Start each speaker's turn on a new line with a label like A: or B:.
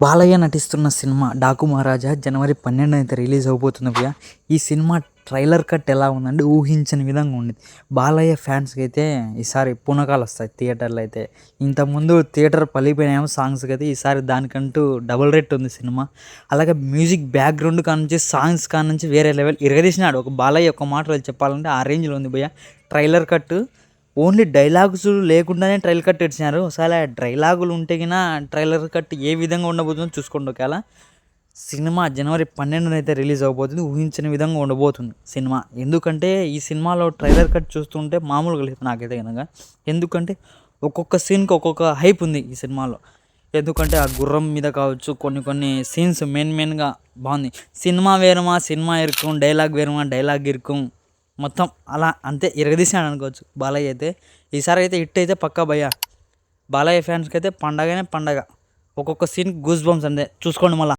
A: బాలయ్య నటిస్తున్న సినిమా 'డాకు మహారాజా' జనవరి 12న అయితే రిలీజ్ అవబోతుంది భయ్య. ఈ సినిమా ట్రైలర్ కట్ ఎలా ఉందంటే ఊహించని విధంగా ఉండిద్ది. బాలయ్య ఫ్యాన్స్‌కి అయితే ఈసారి పూనకాలొస్తాయి థియేటర్‌లో అయితే. ఇంతకుముందు థియేటర్ పలిగిపోయినాయేమో సాంగ్స్‌కి అయితే, ఈసారి దానికంటూ డబుల్ రేట్ ఉంది సినిమా. అలాగే మ్యూజిక్ బ్యాక్‌గ్రౌండ్ కానుంచి, సాంగ్స్ కానుంచి వేరే లెవెల్ ఇరగదీసినాడు. ఒక బాలయ్య ఒక మాటలో చెప్పాలంటే ఆ రేంజ్‌లో ఉంది భయ్య. ట్రైలర్ కట్ ఓన్లీ డైలాగ్స్ లేకుండానే ట్రైలర్ కట్ ఇచ్చినారు. ఒకవేళ డైలాగులు ఉంటే గిన ట్రైలర్ కట్ ఏ విధంగా ఉండబోతుందో చూసుకోండి. ఒకవేళ సినిమా జనవరి 12న అయితే రిలీజ్ అవ్వబోతుంది. ఊహించని విధంగా ఉండబోతుంది సినిమా. ఎందుకంటే ఈ సినిమాలో ట్రైలర్ కట్ చూస్తుంటే మామూలుగా లేదు నాకైతే గనక. ఎందుకంటే ఒక్కొక్క సీన్‌కి ఒక్కొక్క హైప్ ఉంది ఈ సినిమాలో. ఎందుకంటే ఆ గుర్రం మీద కావచ్చు, కొన్ని కొన్ని సీన్స్ మెయిన్‌గా బాగుంది. సినిమా వేరమా సినిమా ఇరుకం, డైలాగ్ వేరమా డైలాగ్ ఇరుకం, మొత్తం అలా అంతే ఇరగదీసాడు అనుకోవచ్చు బాలయ్య అయితే. ఈసారి అయితే హిట్ అయితే పక్కా భయ్య. బాలయ్య ఫ్యాన్స్‌కి అయితే పండగనే పండగ. ఒక్కొక్క సీన్‌కి గూస్ బంప్స్ అంతే చూసుకోండి మళ్ళా.